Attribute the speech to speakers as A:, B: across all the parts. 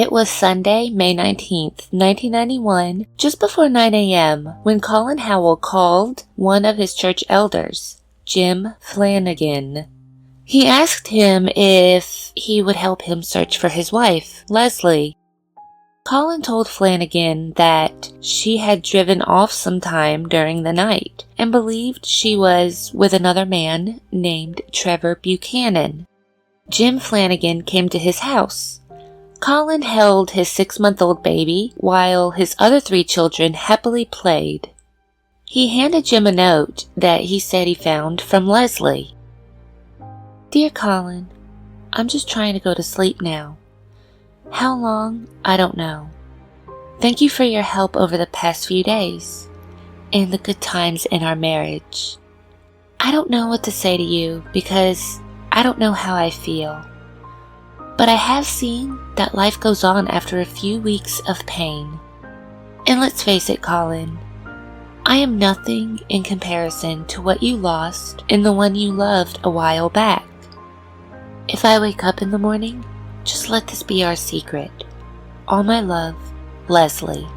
A: It was Sunday, May 19th, 1991, just before 9 a.m., when Colin Howell called one of his church elders, Jim Flanagan. He asked him if he would help him search for his wife, Leigh. Colin told Flanagan that she had driven off sometime during the night and believed she was with another man named Trevor Buchanan. Jim Flanagan came to his house. Colin held his 6-month-old baby while his other 3 children happily played. He handed Jim a note that he said he found from Leigh. "Dear Colin, I'm just trying to go to sleep now. How long, I don't know. Thank you for your help over the past few days and the good times in our marriage. I don't know what to say to you because I don't know how I feel. But I have seen that life goes on after a few weeks of pain. And let's face it, Colin, I am nothing in comparison to what you lost in the one you loved a while back. If I wake up in the morning, just let this be our secret. All my love, Leigh."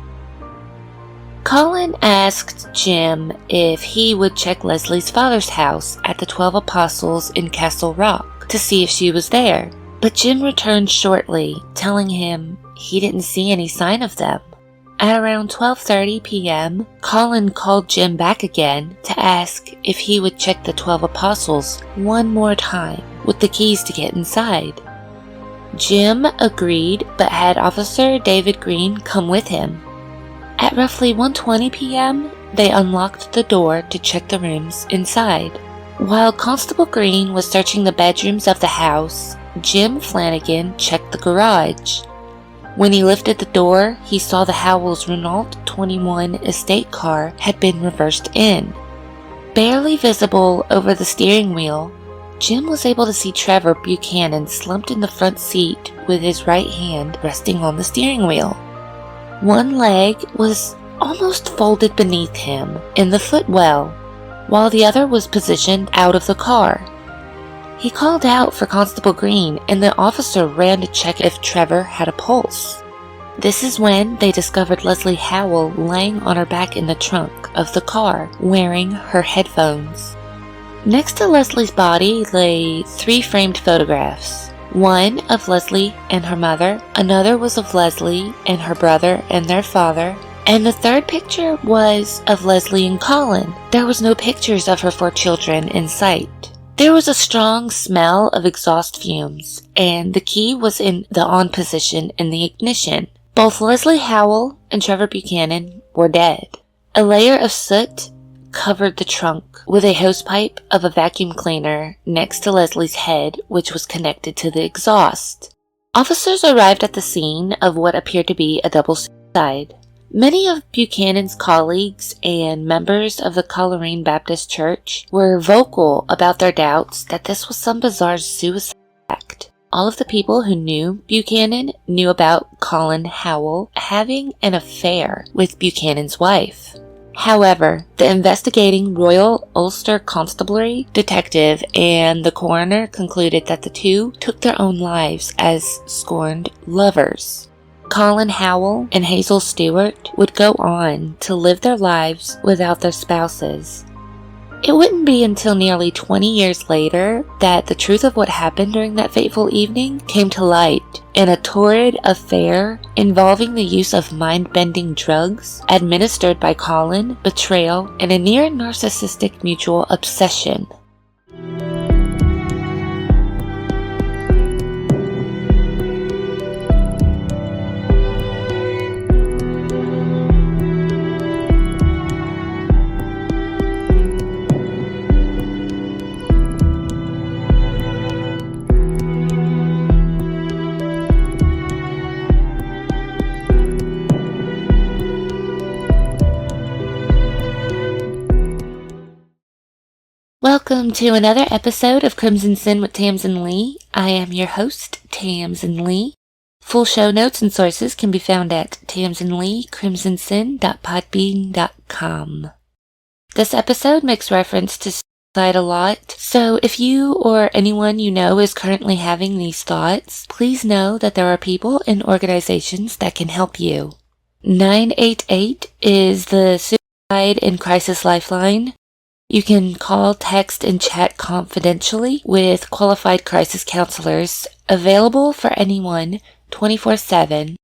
A: Colin asked Jim if he would check Leslie's father's house at the 12 Apostles in Castle Rock to see if she was there, but Jim returned shortly, telling him he didn't see any sign of them. At around 12:30 p.m., Colin called Jim back again to ask if he would check the 12 Apostles one more time with the keys to get inside. Jim agreed, but had Officer David Green come with him. At roughly 1:20 p.m., they unlocked the door to check the rooms inside. While Constable Green was searching the bedrooms of the house, Jim Flanagan checked the garage. When he lifted the door, he saw the Howells' Renault 21 estate car had been reversed in. Barely visible over the steering wheel, Jim was able to see Trevor Buchanan slumped in the front seat with his right hand resting on the steering wheel. One leg was almost folded beneath him in the footwell, while the other was positioned out of the car. He called out for Constable Green, and the officer ran to check if Trevor had a pulse. This is when they discovered Leigh Howell laying on her back in the trunk of the car, wearing her headphones. Next to Leslie's body lay 3 framed photographs. One of Leigh and her mother, another was of Leigh and her brother and their father, and the third picture was of Leigh and Colin. There was no pictures of her 4 children in sight. There was a strong smell of exhaust fumes, and the key was in the on position in the ignition. Both Leigh Howell and Trevor Buchanan were dead. A layer of soot covered the trunk with a hosepipe of a vacuum cleaner next to Leslie's head, which was connected to the exhaust. Officers arrived at the scene of what appeared to be a double suicide. Many of Buchanan's colleagues and members of the Coleraine Baptist Church were vocal about their doubts that this was some bizarre suicide act. All of the people who knew Buchanan knew about Colin Howell having an affair with Buchanan's wife. However, the investigating Royal Ulster Constabulary detective and the coroner concluded that the two took their own lives as scorned lovers. Colin Howell and Hazel Stewart would go on to live their lives without their spouses. It wouldn't be until nearly 20 years later that the truth of what happened during that fateful evening came to light in a torrid affair involving the use of mind-bending drugs administered by Colin, betrayal, and a near narcissistic mutual obsession. Welcome to another episode of Crimson Sin with Tamsin Leigh. I am your host, Tamsin Leigh. Full show notes and sources can be found at tamsinleighcrimsonsin.podbean.com. This episode makes reference to a lot. So if you or anyone you know is currently having these thoughts, please know that there are people and organizations that can help you. 988 is the Suicide and Crisis Lifeline. You can call, text, and chat confidentially with qualified crisis counselors available for anyone 24/7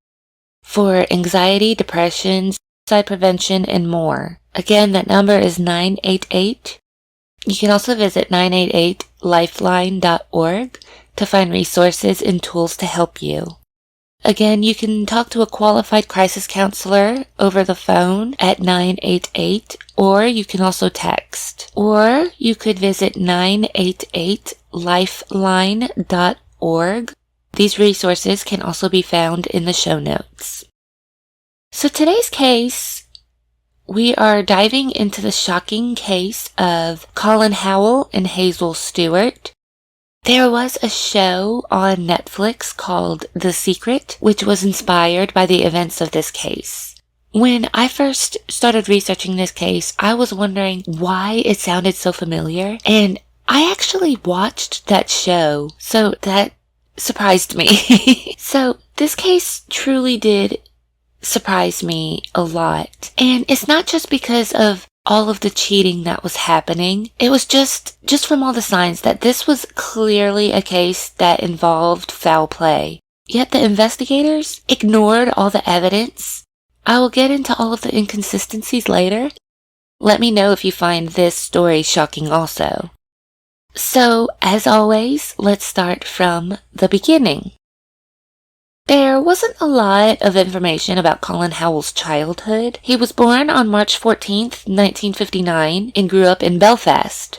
A: for anxiety, depression, suicide prevention, and more. Again, that number is 988. You can also visit 988lifeline.org to find resources and tools to help you. Again, you can talk to a qualified crisis counselor over the phone at 988, or you can also text. Or you could visit 988lifeline.org. These resources can also be found in the show notes. So today's case, we are diving into the shocking case of Colin Howell and Hazel Stewart. There was a show on Netflix called The Secret, which was inspired by the events of this case. When I first started researching this case, I was wondering why it sounded so familiar, and I actually watched that show, so that surprised me. So this case truly did surprised me a lot. And it's not just because of all of the cheating that was happening. It was just from all the signs that this was clearly a case that involved foul play. Yet the investigators ignored all the evidence. I will get into all of the inconsistencies later. Let me know if you find this story shocking also. So, as always, let's start from the beginning. There wasn't a lot of information about Colin Howell's childhood. He was born on March 14th, 1959, and grew up in Belfast.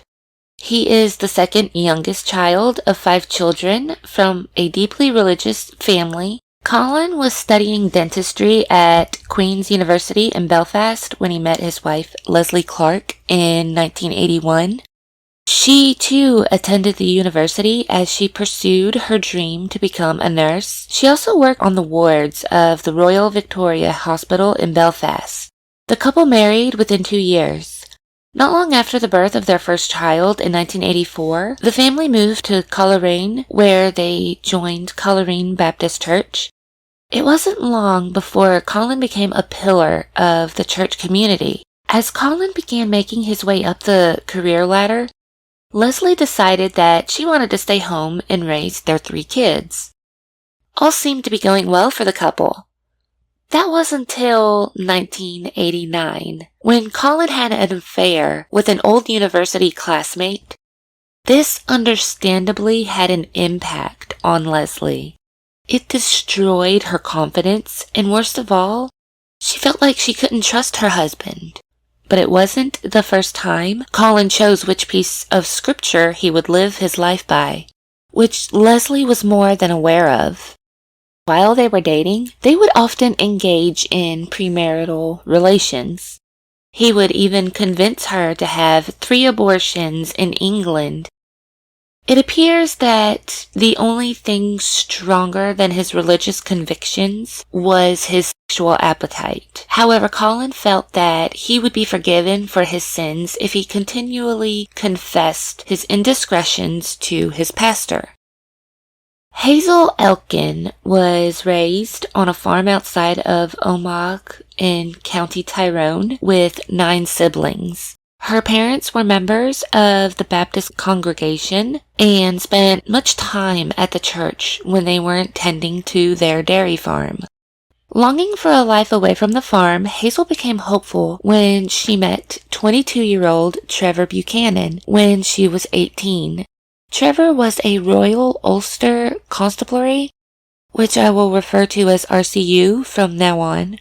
A: He is the second youngest child of 5 children from a deeply religious family. Colin was studying dentistry at Queen's University in Belfast when he met his wife, Leslie Clark, in 1981. She, too, attended the university as she pursued her dream to become a nurse. She also worked on the wards of the Royal Victoria Hospital in Belfast. The couple married within 2 years. Not long after the birth of their first child in 1984, the family moved to Coleraine, where they joined Coleraine Baptist Church. It wasn't long before Colin became a pillar of the church community. As Colin began making his way up the career ladder, Leslie decided that she wanted to stay home and raise their 3 kids. All seemed to be going well for the couple. That was until 1989, when Colin had an affair with an old university classmate. This understandably had an impact on Leslie. It destroyed her confidence, and worst of all, she felt like she couldn't trust her husband. But it wasn't the first time Colin chose which piece of scripture he would live his life by, which Leslie was more than aware of. While they were dating, they would often engage in premarital relations. He would even convince her to have 3 abortions in England. It appears that the only thing stronger than his religious convictions was his sexual appetite. However, Colin felt that he would be forgiven for his sins if he continually confessed his indiscretions to his pastor. Hazel Elkin was raised on a farm outside of Omagh in County Tyrone with 9 siblings. Her parents were members of the Baptist congregation and spent much time at the church when they weren't tending to their dairy farm. Longing for a life away from the farm, Hazel became hopeful when she met 22-year-old Trevor Buchanan when she was 18. Trevor was a Royal Ulster Constabulary, which I will refer to as RCU from now on.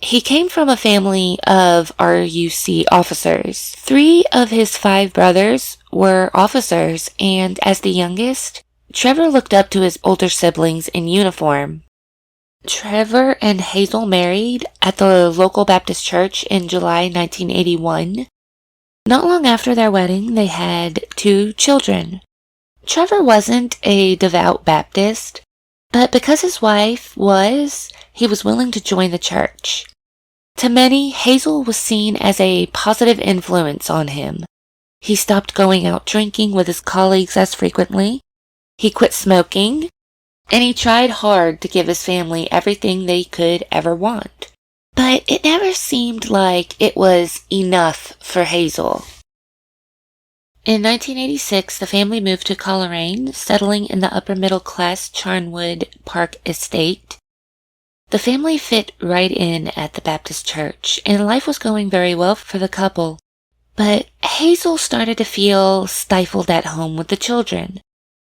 A: He came from a family of RUC officers. 3 of his 5 brothers were officers, and as the youngest, Trevor looked up to his older siblings in uniform. Trevor and Hazel married at the local Baptist church in July 1981. Not long after their wedding, they had 2 children. Trevor wasn't a devout Baptist, but because his wife was, he was willing to join the church. To many, Hazel was seen as a positive influence on him. He stopped going out drinking with his colleagues as frequently. He quit smoking, and he tried hard to give his family everything they could ever want. But it never seemed like it was enough for Hazel. In 1986, the family moved to Coleraine, settling in the upper-middle-class Charnwood Park estate. The family fit right in at the Baptist church, and life was going very well for the couple. But Hazel started to feel stifled at home with the children.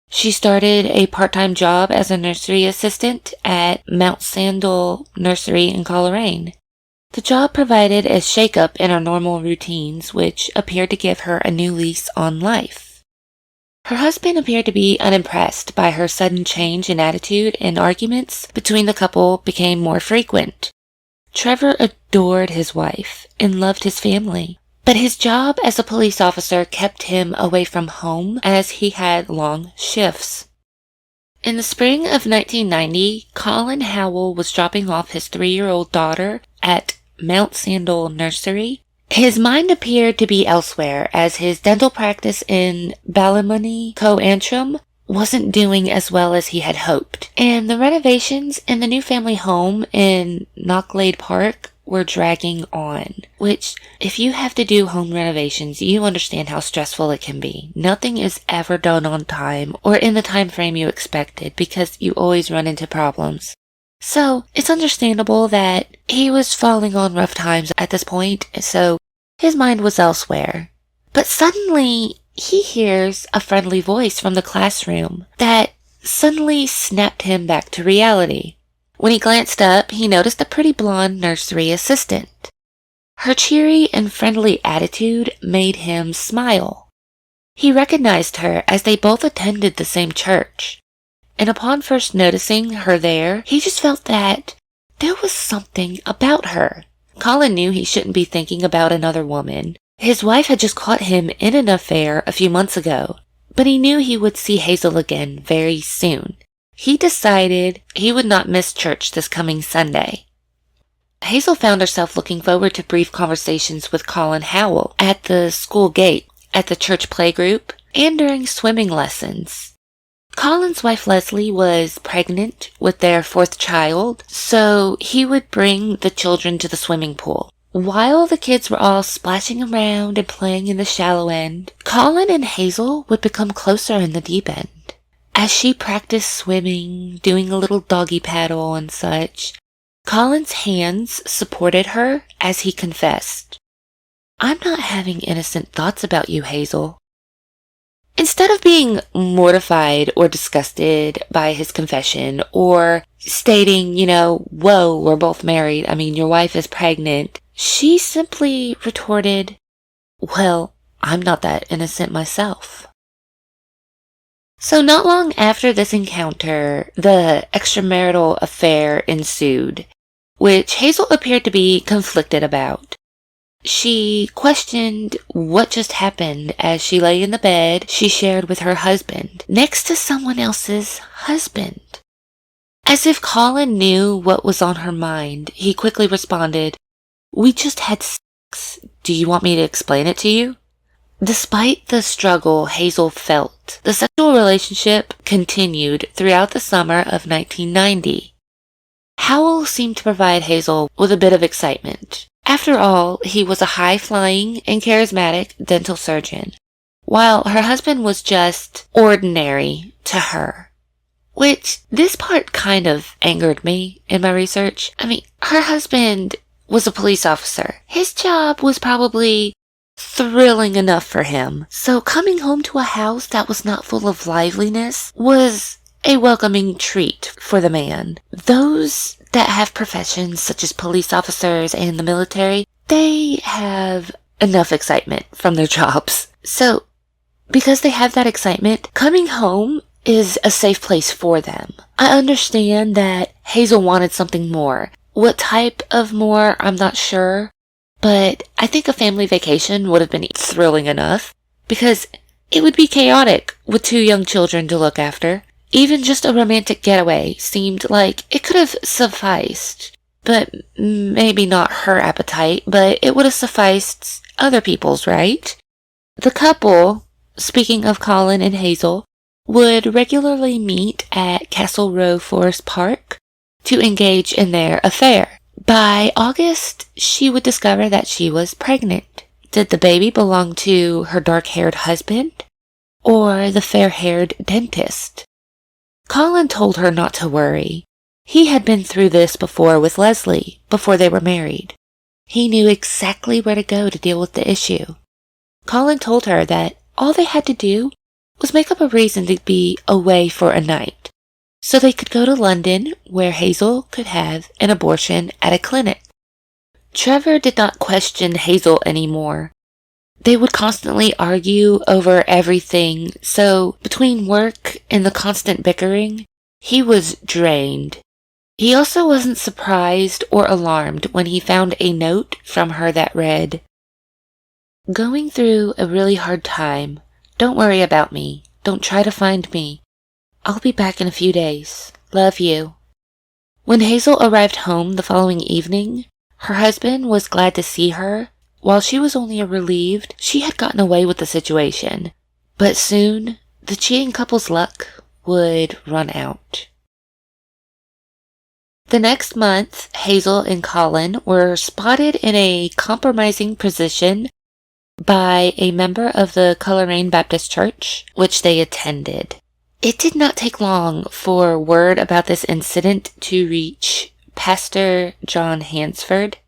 A: She started a part-time job as a nursery assistant at Mount Sandal Nursery in Coleraine. The job provided a shake-up in her normal routines, which appeared to give her a new lease on life. Her husband appeared to be unimpressed by her sudden change in attitude, and arguments between the couple became more frequent. Trevor adored his wife and loved his family, but his job as a police officer kept him away from home as he had long shifts. In the spring of 1990, Colin Howell was dropping off his 3-year-old daughter at Mount Sandal Nursery. His mind appeared to be elsewhere, as his dental practice in Ballymoney, Co-Antrim, wasn't doing as well as he had hoped, and the renovations in the new family home in Knocklade Park were dragging on, which, if you have to do home renovations, you understand how stressful it can be. Nothing is ever done on time or in the time frame you expected, because you always run into problems. So, it's understandable that he was falling on rough times at this point, so his mind was elsewhere. But suddenly, he hears a friendly voice from the classroom that suddenly snapped him back to reality. When he glanced up, he noticed a pretty blonde nursery assistant. Her cheery and friendly attitude made him smile. He recognized her as they both attended the same church. And upon first noticing her there, he just felt that there was something about her. Colin knew he shouldn't be thinking about another woman. His wife had just caught him in an affair a few months ago, but he knew he would see Hazel again very soon. He decided he would not miss church this coming Sunday. Hazel found herself looking forward to brief conversations with Colin Howell at the school gate, at the church playgroup, and during swimming lessons. Colin's wife Leslie was pregnant with their 4th child, so he would bring the children to the swimming pool. While the kids were all splashing around and playing in the shallow end, Colin and Hazel would become closer in the deep end. As she practiced swimming, doing a little doggy paddle and such, Colin's hands supported her as he confessed, "I'm not having innocent thoughts about you, Hazel." Instead of being mortified or disgusted by his confession, or stating, whoa, we're both married, your wife is pregnant, she simply retorted, "Well, I'm not that innocent myself." So not long after this encounter, the extramarital affair ensued, which Hazel appeared to be conflicted about. She questioned what just happened as she lay in the bed she shared with her husband, next to someone else's husband. As if Colin knew what was on her mind, he quickly responded, "We just had sex. Do you want me to explain it to you?" Despite the struggle Hazel felt, the sexual relationship continued throughout the summer of 1990. Howell seemed to provide Hazel with a bit of excitement. After all, he was a high-flying and charismatic dental surgeon, while her husband was just ordinary to her. Which, this part kind of angered me in my research. Her husband was a police officer. His job was probably thrilling enough for him, so coming home to a house that was not full of liveliness was a welcoming treat for the man. Those that have professions such as police officers and the military, they have enough excitement from their jobs. So, because they have that excitement, coming home is a safe place for them. I understand that Hazel wanted something more. What type of more, I'm not sure, but I think a family vacation would have been thrilling enough, because it would be chaotic with 2 young children to look after. Even just a romantic getaway seemed like it could have sufficed. But maybe not her appetite, but it would have sufficed other people's, right? The couple, speaking of Colin and Hazel, would regularly meet at Castle Row Forest Park to engage in their affair. By August, she would discover that she was pregnant. Did the baby belong to her dark-haired husband or the fair-haired dentist? Colin told her not to worry. He had been through this before with Leigh, before they were married. He knew exactly where to go to deal with the issue. Colin told her that all they had to do was make up a reason to be away for a night, so they could go to London, where Hazel could have an abortion at a clinic. Trevor did not question Hazel anymore. They would constantly argue over everything, so between work and the constant bickering, he was drained. He also wasn't surprised or alarmed when he found a note from her that read, "Going through a really hard time. Don't worry about me. Don't try to find me. I'll be back in a few days. Love you." When Hazel arrived home the following evening, her husband was glad to see her. While she was only relieved she had gotten away with the situation. But soon, the cheating couple's luck would run out. The next month, Hazel and Colin were spotted in a compromising position by a member of the Coleraine Baptist Church, which they attended. It did not take long for word about this incident to reach Pastor John Hansford.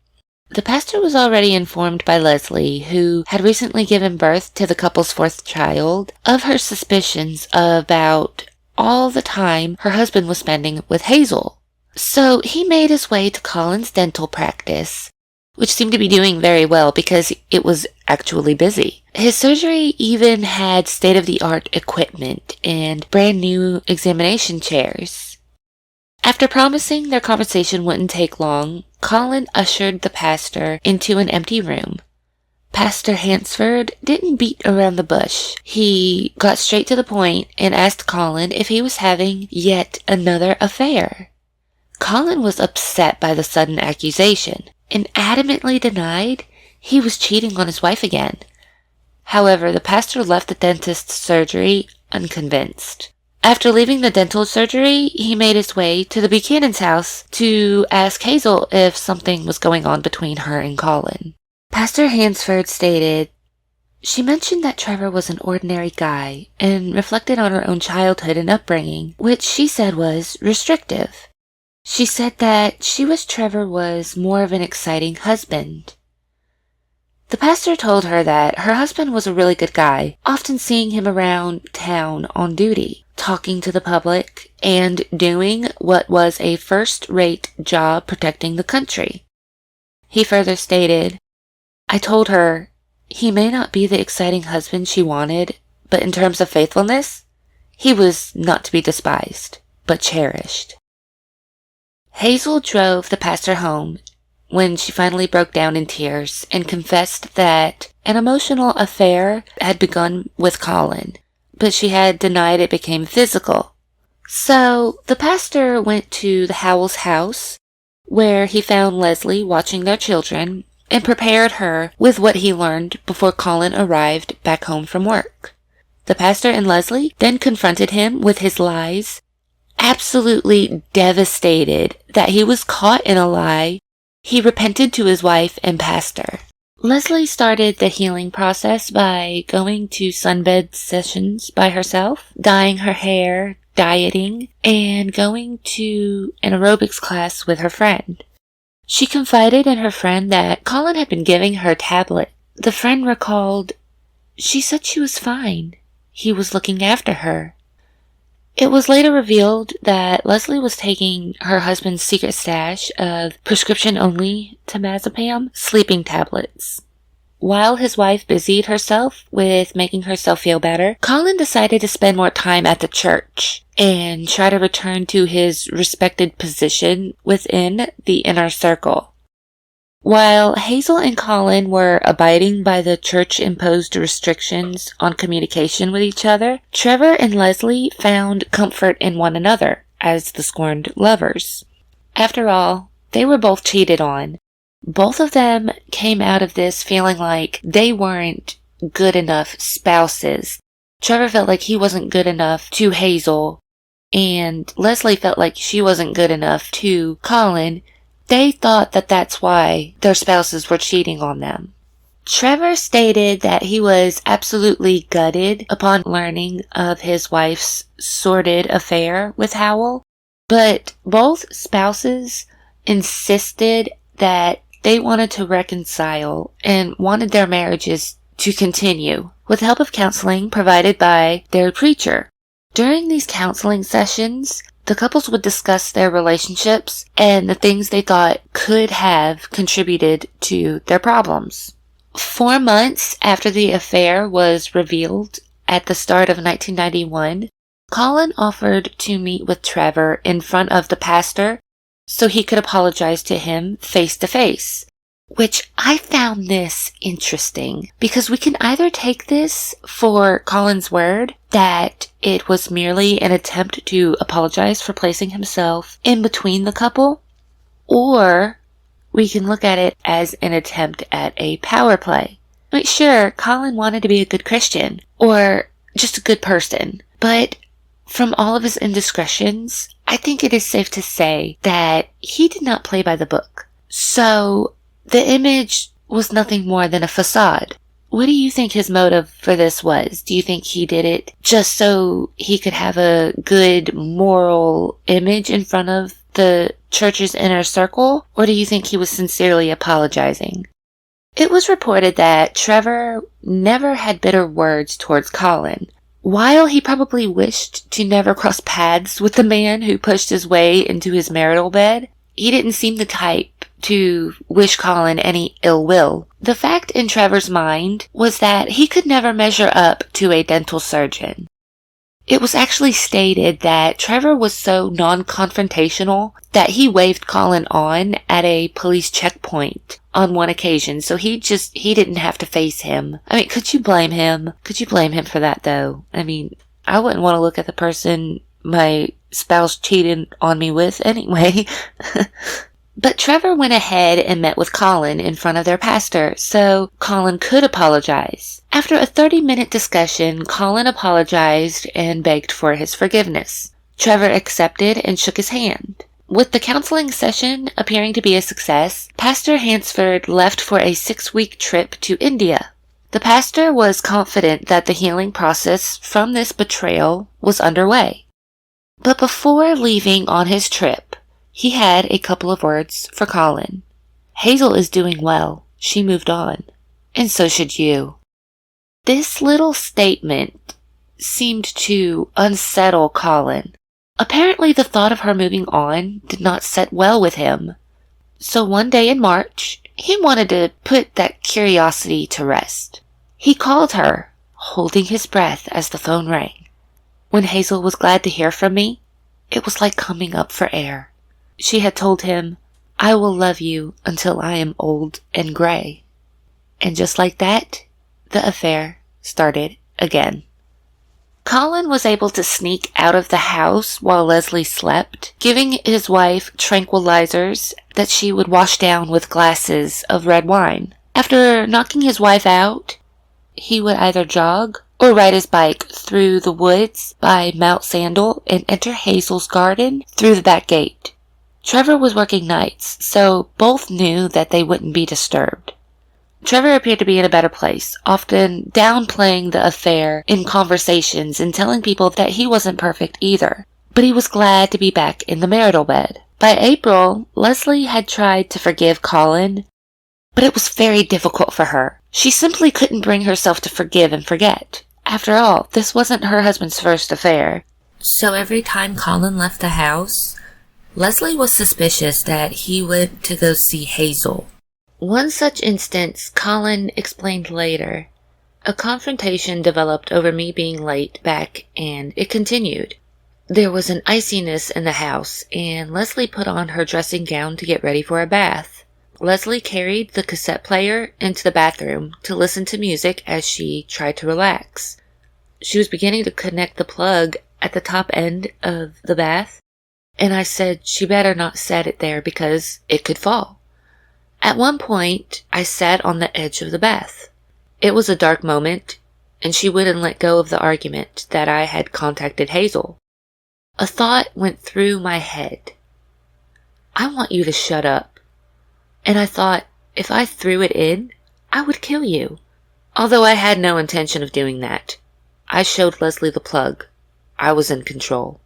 A: The pastor was already informed by Leigh, who had recently given birth to the couple's fourth child, of her suspicions about all the time her husband was spending with Hazel. So he made his way to Colin's dental practice, which seemed to be doing very well because it was actually busy. His surgery even had state-of-the-art equipment and brand new examination chairs. After promising their conversation wouldn't take long, Colin ushered the pastor into an empty room. Pastor Hansford didn't beat around the bush. He got straight to the point and asked Colin if he was having yet another affair. Colin was upset by the sudden accusation and adamantly denied he was cheating on his wife again. However, the pastor left the dentist's surgery unconvinced. After leaving the dental surgery, he made his way to the Buchanan's house to ask Hazel if something was going on between her and Colin. Pastor Hansford stated, "She mentioned that Trevor was an ordinary guy and reflected on her own childhood and upbringing, which she said was restrictive. She said that she wished Trevor was more of an exciting husband." The pastor told her that her husband was a really good guy, often seeing him around town on duty, talking to the public, and doing what was a first-rate job protecting the country. He further stated, "I told her he may not be the exciting husband she wanted, but in terms of faithfulness, he was not to be despised, but cherished." Hazel drove the pastor home when she finally broke down in tears and confessed that an emotional affair had begun with Colin, but she had denied it became physical. So the pastor went to the Howells' house, where he found Leigh watching their children, and prepared her with what he learned before Colin arrived back home from work. The pastor and Leigh then confronted him with his lies, absolutely devastated that he was caught in a lie. He repented to his wife and pastor. Leigh started the healing process by going to sunbed sessions by herself, dyeing her hair, dieting, and going to an aerobics class with her friend. She confided in her friend that Colin had been giving her a tablet. The friend recalled, "She said she was fine. He was looking after her." It was later revealed that Leigh was taking her husband's secret stash of prescription-only temazepam sleeping tablets. While his wife busied herself with making herself feel better, Colin decided to spend more time at the church and try to return to his respected position within the inner circle. While Hazel and Colin were abiding by the church-imposed restrictions on communication with each other, Trevor and Leigh found comfort in one another as the scorned lovers. After all, they were both cheated on. Both of them came out of this feeling like they weren't good enough spouses. Trevor felt like he wasn't good enough to Hazel, and Leslie felt like she wasn't good enough to Colin. They thought that that's why their spouses were cheating on them. Trevor stated that he was absolutely gutted upon learning of his wife's sordid affair with Howell, but both spouses insisted that they wanted to reconcile and wanted their marriages to continue with the help of counseling provided by their preacher. During these counseling sessions, the couples would discuss their relationships and the things they thought could have contributed to their problems. 4 months after the affair was revealed at the start of 1991, Colin offered to meet with Trevor in front of the pastor so he could apologize to him face to face. Which I found this interesting because we can either take this for Colin's word that it was merely an attempt to apologize for placing himself in between the couple, or we can look at it as an attempt at a power play. I mean, sure, Colin wanted to be a good Christian or just a good person, but from all of his indiscretions, I think it is safe to say that he did not play by the book. So the image was nothing more than a facade. What do you think his motive for this was? Do you think he did it just so he could have a good moral image in front of the church's inner circle? Or do you think he was sincerely apologizing? It was reported that Trevor never had bitter words towards Colin. While he probably wished to never cross paths with the man who pushed his way into his marital bed, he didn't seem the type to wish Colin any ill will. The fact in Trevor's mind was that he could never measure up to a dental surgeon. It was actually stated that Trevor was so non-confrontational that he waved Colin on at a police checkpoint on one occasion, so he didn't have to face him. I mean, could you blame him? Could you blame him for that, though? I mean, I wouldn't want to look at the person my spouse cheated on me with anyway. But Trevor went ahead and met with Colin in front of their pastor, so Colin could apologize. After a 30-minute discussion, Colin apologized and begged for his forgiveness. Trevor accepted and shook his hand. With the counseling session appearing to be a success, Pastor Hansford left for a 6-week trip to India. The pastor was confident that the healing process from this betrayal was underway. But before leaving on his trip, he had a couple of words for Colin. Hazel is doing well. She moved on. And so should you. This little statement seemed to unsettle Colin. Apparently the thought of her moving on did not set well with him. So one day in March, he wanted to put that curiosity to rest. He called her, holding his breath as the phone rang. When Hazel was glad to hear from me, it was like coming up for air. She had told him, I will love you until I am old and gray. And just like that, the affair started again. Colin was able to sneak out of the house while Leslie slept, giving his wife tranquilizers that she would wash down with glasses of red wine. After knocking his wife out, he would either jog or ride his bike through the woods by Mount Sandal and enter Hazel's garden through the back gate. Trevor was working nights, so both knew that they wouldn't be disturbed. Trevor appeared to be in a better place, often downplaying the affair in conversations and telling people that he wasn't perfect either. But he was glad to be back in the marital bed. By April, Leslie had tried to forgive Colin, but it was very difficult for her. She simply couldn't bring herself to forgive and forget. After all, this wasn't her husband's first affair. So every time Colin left the house, Leslie was suspicious that he went to go see Hazel. One such instance Colin explained later. A confrontation developed over me being late back, and it continued. There was an iciness in the house, and Leslie put on her dressing gown to get ready for a bath. Leslie carried the cassette player into the bathroom to listen to music as she tried to relax. She was beginning to connect the plug at the top end of the bath, and I said she better not set it there because it could fall. At one point, I sat on the edge of the bath. It was a dark moment, and she wouldn't let go of the argument that I had contacted Hazel. A thought went through my head. I want you to shut up. And I thought, if I threw it in, I would kill you. Although I had no intention of doing that. I showed Leslie the plug. I was in control.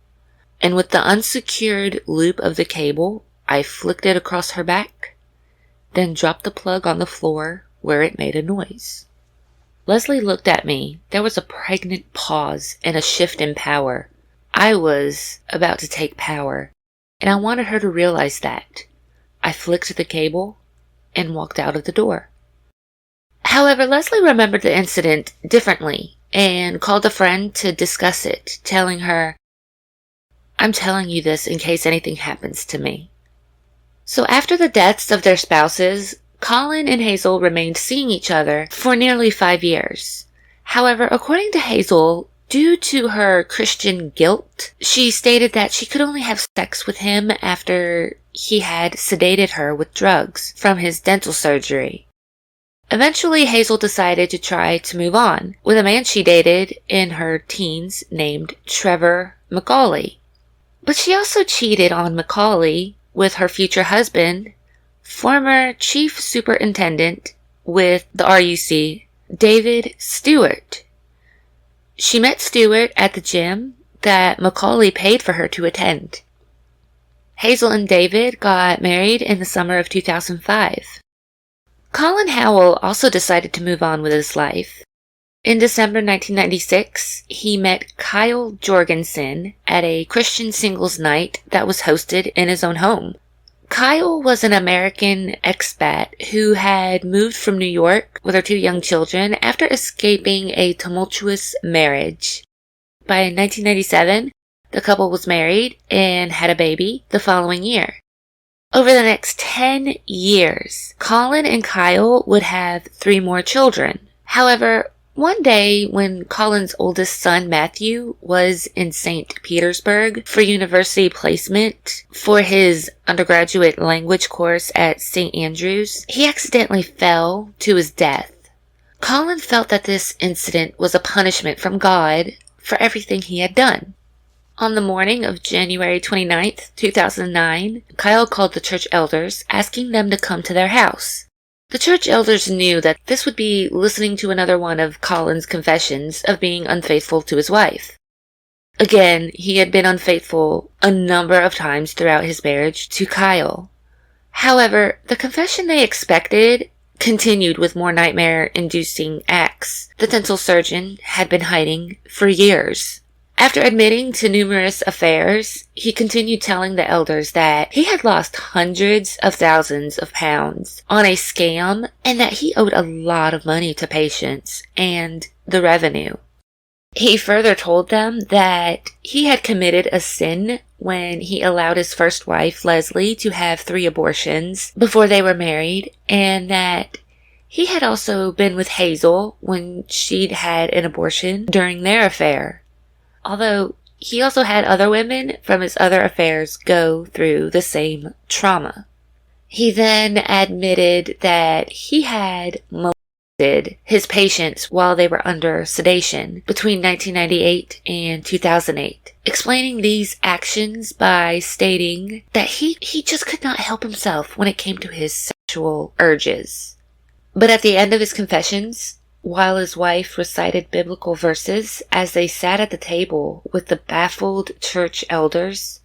A: And with the unsecured loop of the cable, I flicked it across her back, then dropped the plug on the floor where it made a noise. Leslie looked at me. There was a pregnant pause and a shift in power. I was about to take power, and I wanted her to realize that. I flicked the cable and walked out of the door. However, Leslie remembered the incident differently and called a friend to discuss it, telling her, "I'm telling you this in case anything happens to me." So after the deaths of their spouses, Colin and Hazel remained seeing each other for nearly 5 years. However, according to Hazel, due to her Christian guilt, she stated that she could only have sex with him after he had sedated her with drugs from his dental surgery. Eventually, Hazel decided to try to move on with a man she dated in her teens named Trevor McCauley. But she also cheated on McCauley with her future husband, former chief superintendent with the RUC, David Stewart. She met Stewart at the gym that McCauley paid for her to attend. Hazel and David got married in the summer of 2005. Colin Howell also decided to move on with his life. In December 1996, he met Kyle Jorgensen at a Christian singles night that was hosted in his own home. Kyle was an American expat who had moved from New York with her 2 young children after escaping a tumultuous marriage. By 1997, the couple was married and had a baby the following year. Over the next 10 years, Colin and Kyle would have 3 more children. However, one day when Colin's oldest son, Matthew, was in St. Petersburg for university placement for his undergraduate language course at St. Andrews, he accidentally fell to his death. Colin felt that this incident was a punishment from God for everything he had done. On the morning of January 29th, 2009, Kyle called the church elders, asking them to come to their house. The church elders knew that this would be listening to another one of Colin's confessions of being unfaithful to his wife. Again, he had been unfaithful a number of times throughout his marriage to Kyle. However, the confession they expected continued with more nightmare-inducing acts the dental surgeon had been hiding for years. After admitting to numerous affairs, he continued telling the elders that he had lost hundreds of thousands of pounds on a scam and that he owed a lot of money to patients and the revenue. He further told them that he had committed a sin when he allowed his first wife, Leslie, to have 3 abortions before they were married, and that he had also been with Hazel when she'd had an abortion during their affair. Although he also had other women from his other affairs go through the same trauma. He then admitted that he had molested his patients while they were under sedation between 1998 and 2008, explaining these actions by stating that he just could not help himself when it came to his sexual urges. But at the end of his confessions, while his wife recited biblical verses as they sat at the table with the baffled church elders,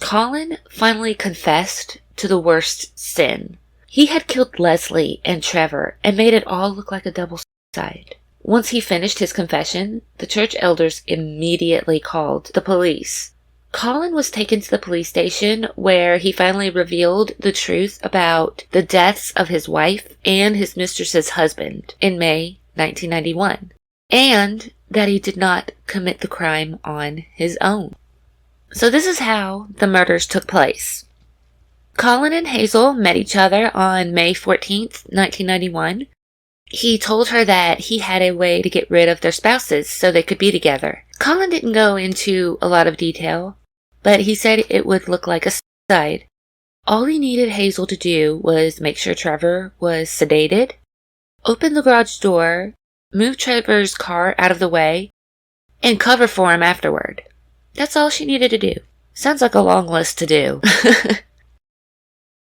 A: Colin finally confessed to the worst sin. He had killed Leslie and Trevor and made it all look like a double suicide. Once he finished his confession, the church elders immediately called the police. Colin was taken to the police station where he finally revealed the truth about the deaths of his wife and his mistress's husband in May 1991, and that he did not commit the crime on his own. So this is how the murders took place. Colin and Hazel met each other on May 14th, 1991. He told her that he had a way to get rid of their spouses so they could be together. Colin didn't go into a lot of detail, but he said it would look like a suicide. All he needed Hazel to do was make sure Trevor was sedated, open the garage door, move Trevor's car out of the way, and cover for him afterward. That's all she needed to do. Sounds like a long list to do.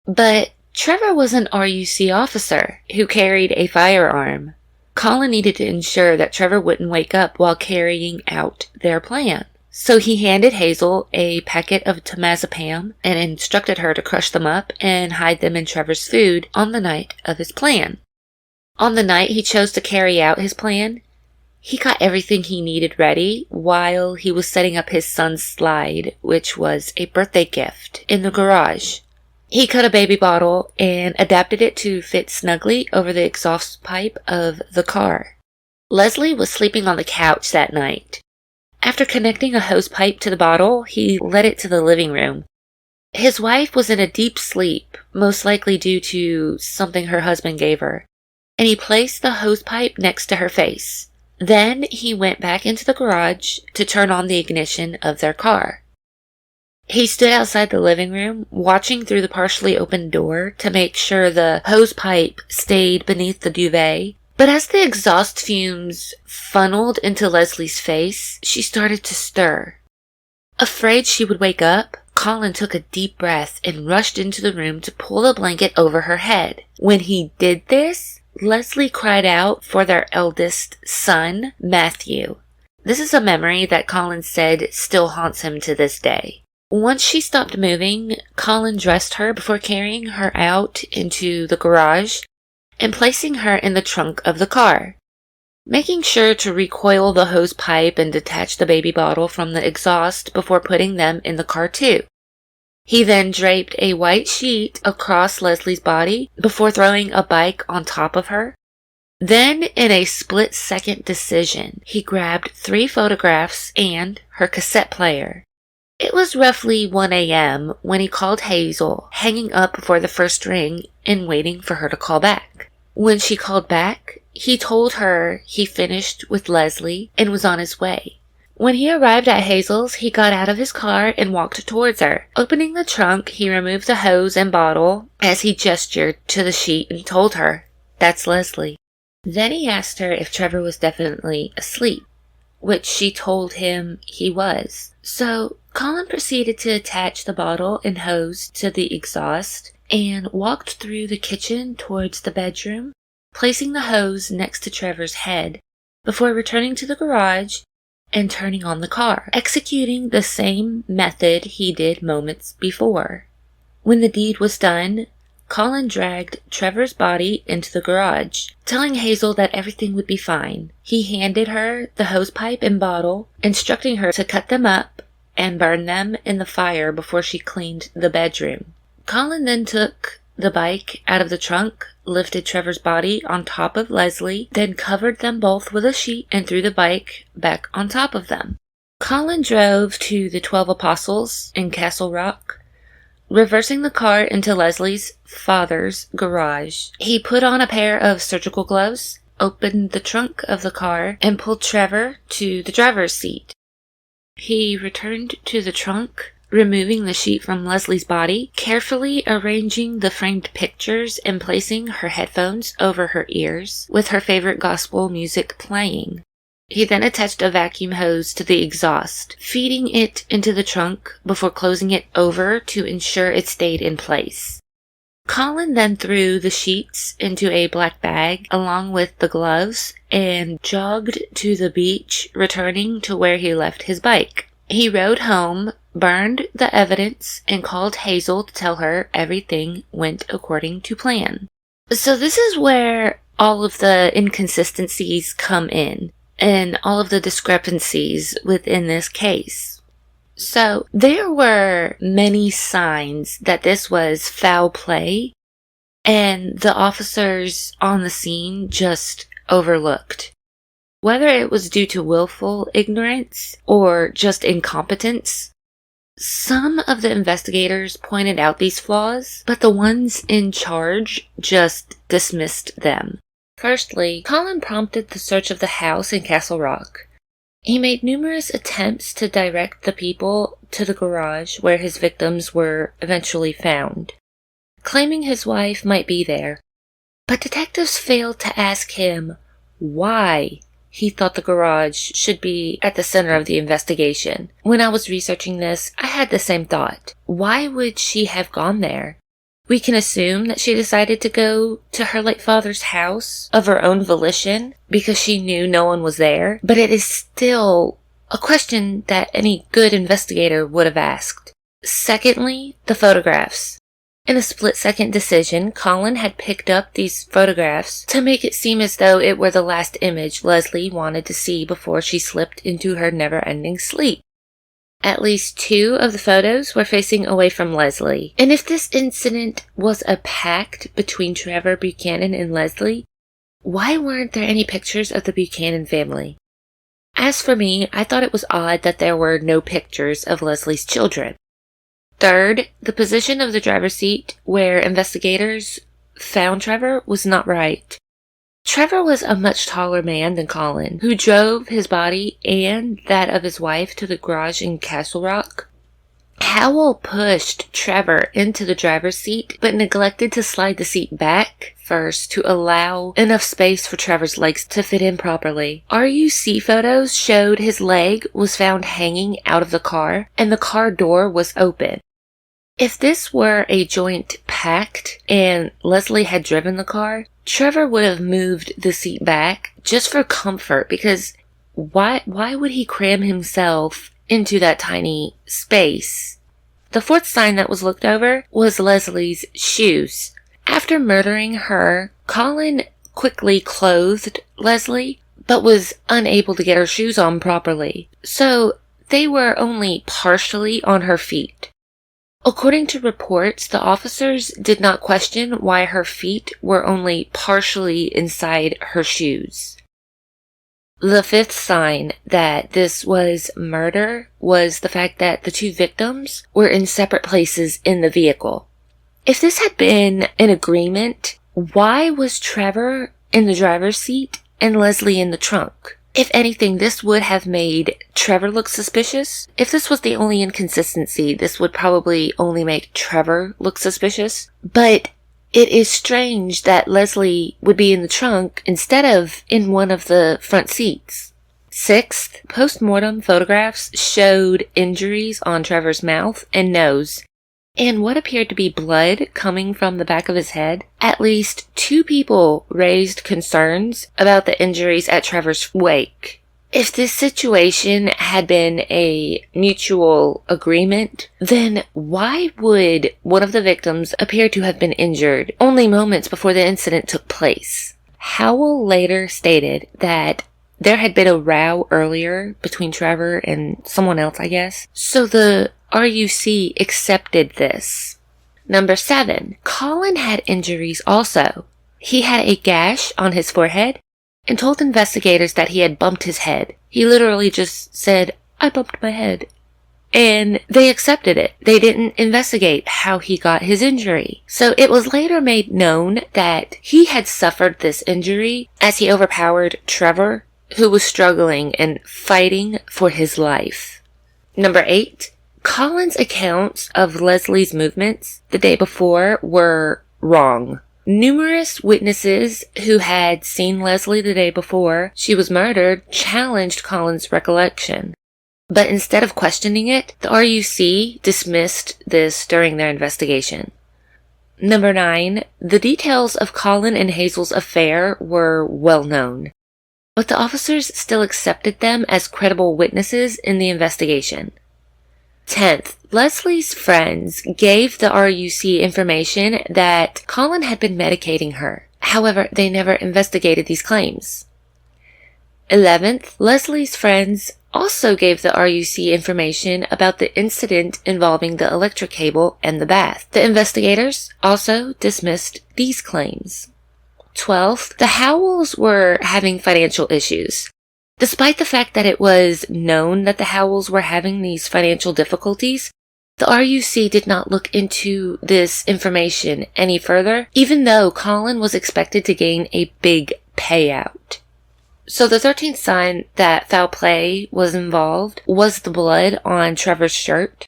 A: But Trevor was an RUC officer who carried a firearm. Colin needed to ensure that Trevor wouldn't wake up while carrying out their plan. So he handed Hazel a packet of temazepam and instructed her to crush them up and hide them in Trevor's food on the night of his plan. On the night he chose to carry out his plan, he got everything he needed ready while he was setting up his son's slide, which was a birthday gift, in the garage. He cut a baby bottle and adapted it to fit snugly over the exhaust pipe of the car. Leslie was sleeping on the couch that night. After connecting a hose pipe to the bottle, he led it to the living room. His wife was in a deep sleep, most likely due to something her husband gave her, and he placed the hose pipe next to her face. Then he went back into the garage to turn on the ignition of their car. He stood outside the living room, watching through the partially open door to make sure the hose pipe stayed beneath the duvet. But as the exhaust fumes funneled into Leslie's face, she started to stir. Afraid she would wake up, Colin took a deep breath and rushed into the room to pull the blanket over her head. When he did this, Leslie cried out for their eldest son, Matthew. This is a memory that Colin said still haunts him to this day. Once she stopped moving, Colin dressed her before carrying her out into the garage and placing her in the trunk of the car, making sure to recoil the hose pipe and detach the baby bottle from the exhaust before putting them in the car too. He then draped a white sheet across Leslie's body before throwing a bike on top of her. Then, in a split-second decision, he grabbed 3 photographs and her cassette player. It was roughly 1 a.m. when he called Hazel, hanging up before the first ring and waiting for her to call back. When she called back, he told her he finished with Leslie and was on his way. When he arrived at Hazel's, he got out of his car and walked towards her. Opening the trunk, he removed the hose and bottle as he gestured to the sheet and told her, "That's Leslie." Then he asked her if Trevor was definitely asleep, which she told him he was. So Colin proceeded to attach the bottle and hose to the exhaust and walked through the kitchen towards the bedroom, placing the hose next to Trevor's head before returning to the garage and turning on the car, executing the same method he did moments before. When the deed was done, Colin dragged Trevor's body into the garage, telling Hazel that everything would be fine. He handed her the hosepipe and bottle, instructing her to cut them up and burn them in the fire before she cleaned the bedroom. Colin then took the bike out of the trunk, lifted Trevor's body on top of Leslie, then covered them both with a sheet and threw the bike back on top of them. Colin drove to the 12 Apostles in Castle Rock, reversing the car into Leslie's father's garage. He put on a pair of surgical gloves, opened the trunk of the car, and pulled Trevor to the driver's seat. He returned to the trunk, removing the sheet from Leslie's body, carefully arranging the framed pictures and placing her headphones over her ears, with her favorite gospel music playing. He then attached a vacuum hose to the exhaust, feeding it into the trunk before closing it over to ensure it stayed in place. Colin then threw the sheets into a black bag along with the gloves and jogged to the beach, returning to where he left his bike. He rode home, burned the evidence, and called Hazel to tell her everything went according to plan. So this is where all of the inconsistencies come in, and all of the discrepancies within this case. So there were many signs that this was foul play, and the officers on the scene just overlooked. Whether it was due to willful ignorance or just incompetence, some of the investigators pointed out these flaws, but the ones in charge just dismissed them. Firstly, Colin prompted the search of the house in Castle Rock. He made numerous attempts to direct the people to the garage where his victims were eventually found, claiming his wife might be there. But detectives failed to ask him why he thought the garage should be at the center of the investigation. When I was researching this, I had the same thought. Why would she have gone there? We can assume that she decided to go to her late father's house of her own volition because she knew no one was there, but it is still a question that any good investigator would have asked. Secondly, the photographs. In a split-second decision, Colin had picked up these photographs to make it seem as though it were the last image Leslie wanted to see before she slipped into her never-ending sleep. At least 2 of the photos were facing away from Leslie, and if this incident was a pact between Trevor Buchanan and Leslie, why weren't there any pictures of the Buchanan family? As for me, I thought it was odd that there were no pictures of Leslie's children. Third, the position of the driver's seat where investigators found Trevor was not right. Trevor was a much taller man than Colin, who drove his body and that of his wife to the garage in Castle Rock. Howell pushed Trevor into the driver's seat, but neglected to slide the seat back first to allow enough space for Trevor's legs to fit in properly. RUC photos showed his leg was found hanging out of the car, and the car door was open. If this were a joint pact and Leslie had driven the car, Trevor would have moved the seat back just for comfort, because why would he cram himself into that tiny space? The 4th sign that was looked over was Leslie's shoes. After murdering her, Colin quickly clothed Leslie, but was unable to get her shoes on properly, so they were only partially on her feet. According to reports, the officers did not question why her feet were only partially inside her shoes. The 5th sign that this was murder was the fact that the 2 victims were in separate places in the vehicle. If this had been an agreement, why was Trevor in the driver's seat and Leslie in the trunk? If anything, this would have made Trevor look suspicious. If this was the only inconsistency, this would probably only make Trevor look suspicious. But it is strange that Leslie would be in the trunk instead of in one of the front seats. 6th, post-mortem photographs showed injuries on Trevor's mouth and nose, and what appeared to be blood coming from the back of his head. At least 2 people raised concerns about the injuries at Trevor's wake. If this situation had been a mutual agreement, then why would one of the victims appear to have been injured only moments before the incident took place? Howell later stated that there had been a row earlier between Trevor and someone else, I guess, so the RUC accepted this. Number 7. Colin had injuries also. He had a gash on his forehead and told investigators that he had bumped his head. He literally just said, "I bumped my head." And they accepted it. They didn't investigate how he got his injury. So it was later made known that he had suffered this injury as he overpowered Trevor, who was struggling and fighting for his life. Number 8. Colin's accounts of Leslie's movements the day before were wrong. Numerous witnesses who had seen Leslie the day before she was murdered challenged Colin's recollection. But instead of questioning it, the RUC dismissed this during their investigation. Number 9. The details of Colin and Hazel's affair were well known, but the officers still accepted them as credible witnesses in the investigation. 10th, Leslie's friends gave the RUC information that Colin had been medicating her. However, they never investigated these claims. 11th, Leslie's friends also gave the RUC information about the incident involving the electric cable and the bath. The investigators also dismissed these claims. 12th, the Howells were having financial issues. Despite the fact that it was known that the Howells were having these financial difficulties, the RUC did not look into this information any further, even though Colin was expected to gain a big payout. So the 13th sign that foul play was involved was the blood on Trevor's shirt.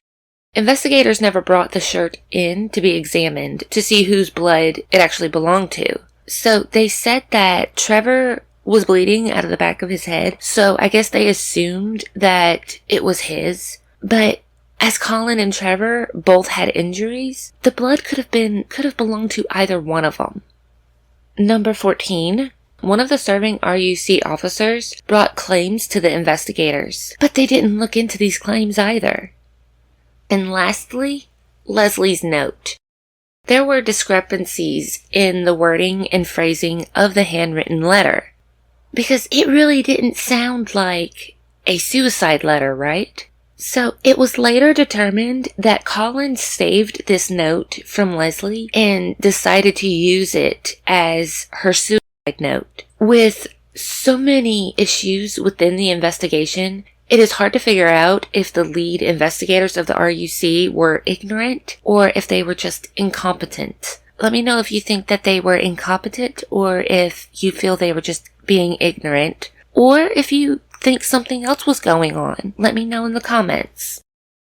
A: Investigators never brought the shirt in to be examined to see whose blood it actually belonged to. So they said that Trevor was bleeding out of the back of his head, so I guess they assumed that it was his. But as Colin and Trevor both had injuries, the blood could have belonged to either one of them. Number 14. One of the serving RUC officers brought claims to the investigators, but they didn't look into these claims either. And lastly, Leslie's note. There were discrepancies in the wording and phrasing of the handwritten letter, because it really didn't sound like a suicide letter, right? So it was later determined that Colin saved this note from Leslie and decided to use it as her suicide note. With so many issues within the investigation, it is hard to figure out if the lead investigators of the RUC were ignorant or if they were just incompetent. Let me know if you think that they were incompetent or if you feel they were just being ignorant, or if you think something else was going on. Let me know in the comments.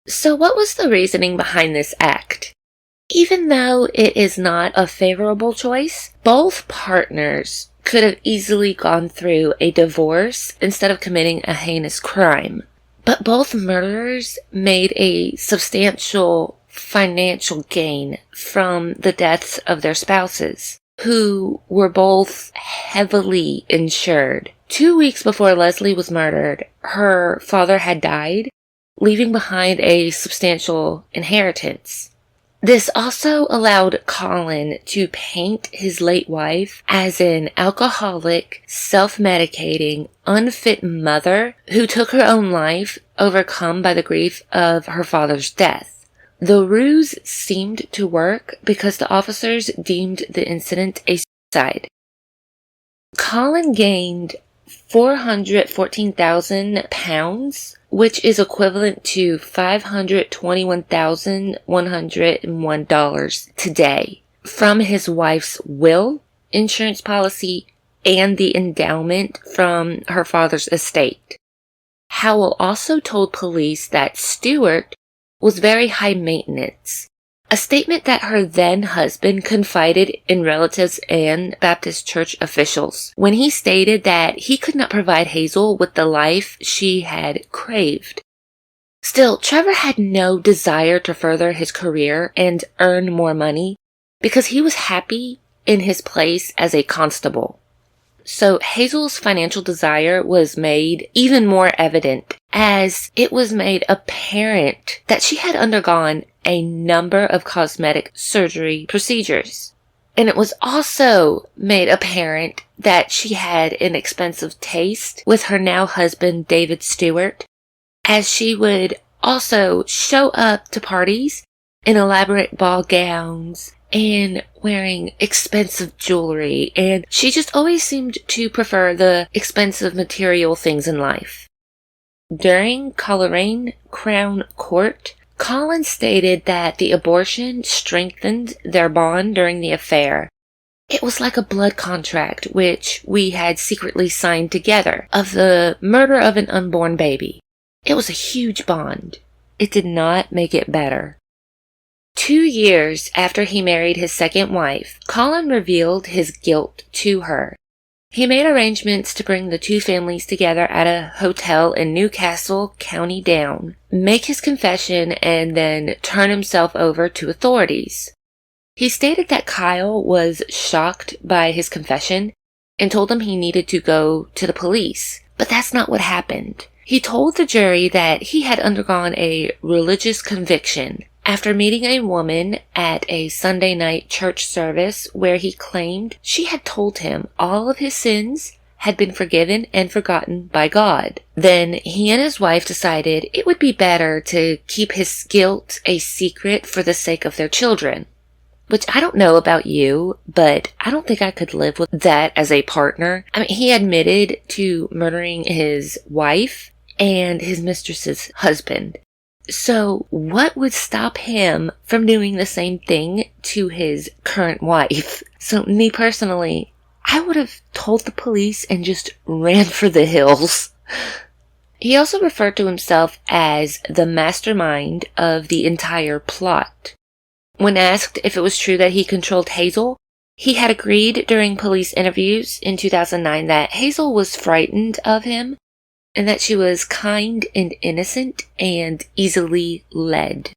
A: So what was the reasoning behind this act? Even though it is not a favorable choice, both partners could have easily gone through a divorce instead of committing a heinous crime. But both murderers made a substantial financial gain from the deaths of their spouses, who were both heavily insured. 2 weeks before Leslie was murdered, her father had died, leaving behind a substantial inheritance. This also allowed Colin to paint his late wife as an alcoholic, self-medicating, unfit mother who took her own life, overcome by the grief of her father's death. The ruse seemed to work because the officers deemed the incident a suicide. Colin gained £414,000, which is equivalent to $521,101 today, from his wife's will, insurance policy, and the endowment from her father's estate. Howell also told police that Stewart was very high maintenance, a statement that her then-husband confided in relatives and Baptist church officials when he stated that he could not provide Hazel with the life she had craved. Still, Trevor had no desire to further his career and earn more money because he was happy in his place as a constable. So Hazel's financial desire was made even more evident as it was made apparent that she had undergone a number of cosmetic surgery procedures. And it was also made apparent that she had an expensive taste with her now husband David Stewart, as she would also show up to parties in elaborate ball gowns and wearing expensive jewelry, and she just always seemed to prefer the expensive material things in life. During Coleraine Crown Court, Colin stated that the abortion strengthened their bond during the affair. It was like a blood contract which we had secretly signed together of the murder of an unborn baby. It was a huge bond. It did not make it better. 2 years after he married his second wife, Colin revealed his guilt to her. He made arrangements to bring the two families together at a hotel in Newcastle, County Down, make his confession, and then turn himself over to authorities. He stated that Kyle was shocked by his confession and told him he needed to go to the police, but that's not what happened. He told the jury that he had undergone a religious conviction after meeting a woman at a Sunday night church service where he claimed she had told him all of his sins had been forgiven and forgotten by God. Then he and his wife decided it would be better to keep his guilt a secret for the sake of their children. Which I don't know about you, but I don't think I could live with that as a partner. I mean, he admitted to murdering his wife and his mistress's husband. So what would stop him from doing the same thing to his current wife? So me personally, I would have told the police and just ran for the hills. He also referred to himself as the mastermind of the entire plot. When asked if it was true that he controlled Hazel, He had agreed during police interviews in 2009 that Hazel was frightened of him and that she was kind and innocent and easily led.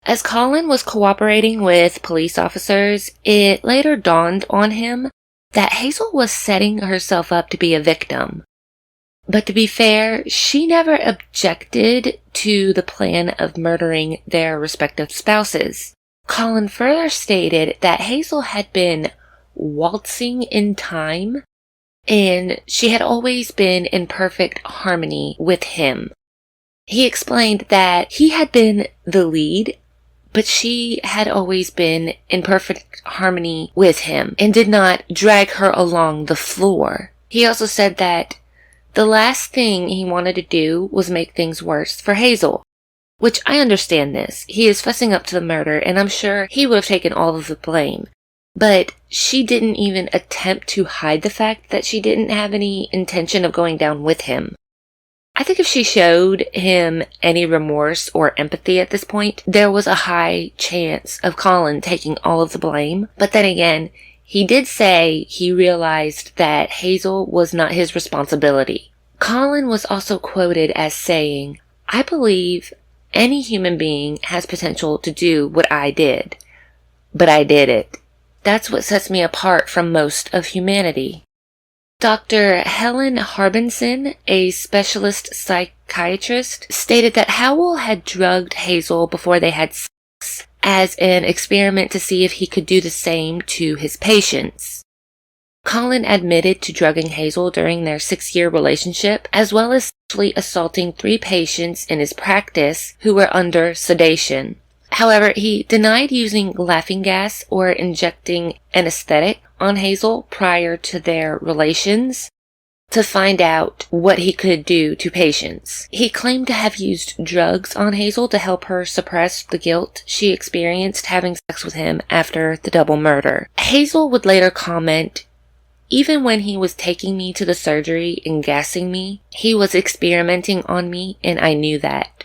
A: As Colin was cooperating with police officers, it later dawned on him that Hazel was setting herself up to be a victim. But to be fair, she never objected to the plan of murdering their respective spouses. Colin further stated that Hazel had been waltzing in time, and she had always been in perfect harmony with him. He explained that he had been the lead, but she had always been in perfect harmony with him and did not drag her along the floor. He also said that the last thing he wanted to do was make things worse for Hazel, which I understand this. He is fussing up to the murder, and I'm sure he would have taken all of the blame. But she didn't even attempt to hide the fact that she didn't have any intention of going down with him. I think if she showed him any remorse or empathy at this point, there was a high chance of Colin taking all of the blame. But then again, he did say he realized that Hazel was not his responsibility. Colin was also quoted as saying, "I believe any human being has potential to do what I did, but I did it. That's what sets me apart from most of humanity." Dr. Helen Harbinson, a specialist psychiatrist, stated that Howell had drugged Hazel before they had sex as an experiment to see if he could do the same to his patients. Colin admitted to drugging Hazel during their 6-year relationship, as well as sexually assaulting 3 patients in his practice who were under sedation. However, he denied using laughing gas or injecting anesthetic on Hazel prior to their relations to find out what he could do to patients. He claimed to have used drugs on Hazel to help her suppress the guilt she experienced having sex with him after the double murder. Hazel would later comment, "Even when he was taking me to the surgery and gassing me, he was experimenting on me, and I knew that.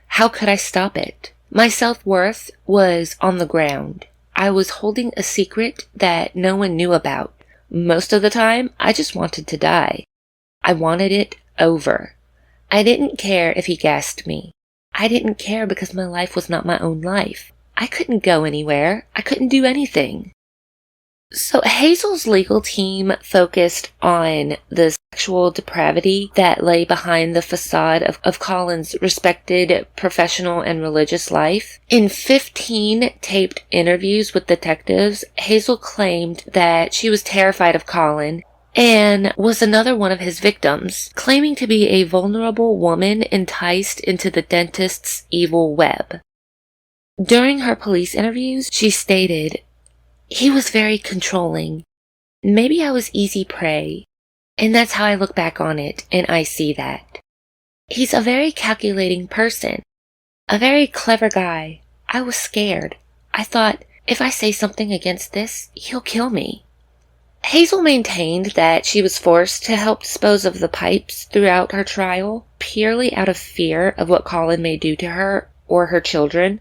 A: How could I stop it? My self-worth was on the ground. I was holding a secret that no one knew about. Most of the time, I just wanted to die. I wanted it over. I didn't care if he gassed me. I didn't care because my life was not my own life. I couldn't go anywhere. I couldn't do anything." So Hazel's legal team focused on the sexual depravity that lay behind the facade of Colin's respected professional and religious life. In 15 taped interviews with detectives, Hazel claimed that she was terrified of Colin and was another one of his victims, claiming to be a vulnerable woman enticed into the dentist's evil web. During her police interviews, she stated, "He was very controlling. Maybe I was easy prey, and that's how I look back on it, and I see that. He's a very calculating person, a very clever guy. I was scared. I thought, if I say something against this, he'll kill me." Hazel maintained that she was forced to help dispose of the pipes throughout her trial, purely out of fear of what Colin may do to her or her children.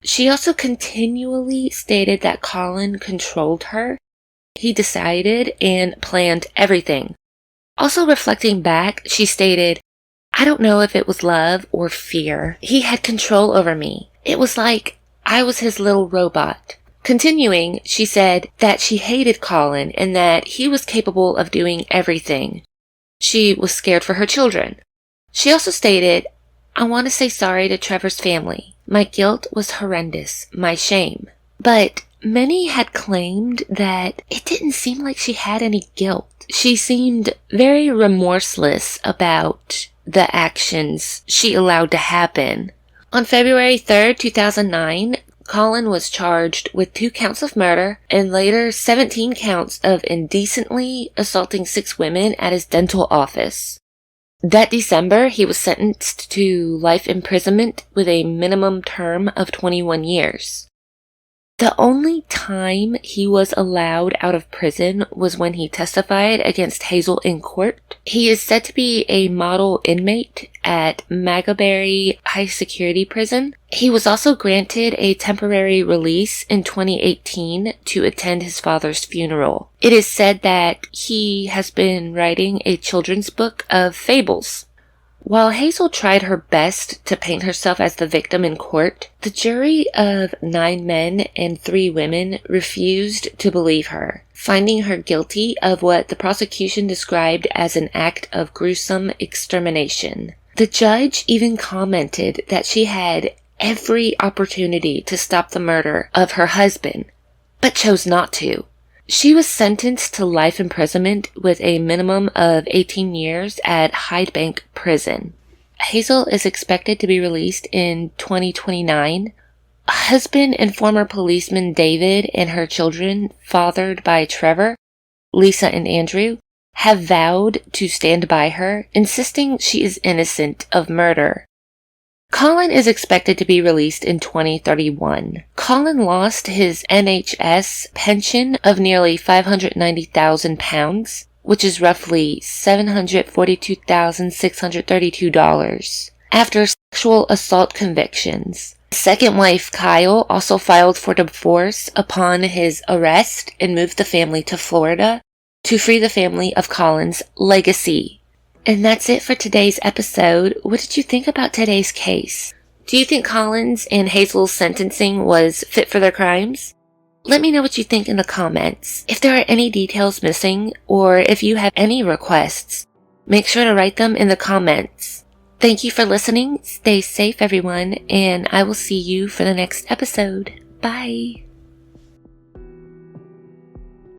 A: She also continually stated that Colin controlled her. He decided and planned everything. Also reflecting back, she stated, "I don't know if it was love or fear. He had control over me. It was like I was his little robot." Continuing, she said that she hated Colin and that he was capable of doing everything. She was scared for her children. She also stated, "I want to say sorry to Trevor's family. My guilt was horrendous, my shame." But many had claimed that it didn't seem like she had any guilt. She seemed very remorseless about the actions she allowed to happen. On February 3rd, 2009, Colin was charged with 2 counts of murder and later 17 counts of indecently assaulting 6 women at his dental office. That December, he was sentenced to life imprisonment with a minimum term of 21 years. The only time he was allowed out of prison was when he testified against Hazel in court. He is said to be a model inmate at Magaberry High Security Prison. He was also granted a temporary release in 2018 to attend his father's funeral. It is said that he has been writing a children's book of fables. While Hazel tried her best to paint herself as the victim in court, the jury of 9 men and 3 women refused to believe her, finding her guilty of what the prosecution described as an act of gruesome extermination. The judge even commented that she had every opportunity to stop the murder of her husband, but chose not to. She was sentenced to life imprisonment with a minimum of 18 years at Hyde Bank Prison. Hazel is expected to be released in 2029. Husband and former policeman David and her children, fathered by Trevor, Lisa and Andrew, have vowed to stand by her, insisting she is innocent of murder. Colin is expected to be released in 2031. Colin lost his NHS pension of nearly £590,000, which is roughly $742,632, after sexual assault convictions. Second wife Kyle also filed for divorce upon his arrest and moved the family to Florida to free the family of Colin's legacy. And that's it for today's episode. What did you think about today's case? Do you think Colin's and Hazel's sentencing was fit for their crimes? Let me know what you think in the comments. If there are any details missing, or if you have any requests, make sure to write them in the comments. Thank you for listening. Stay safe, everyone, and I will see you for the next episode. Bye.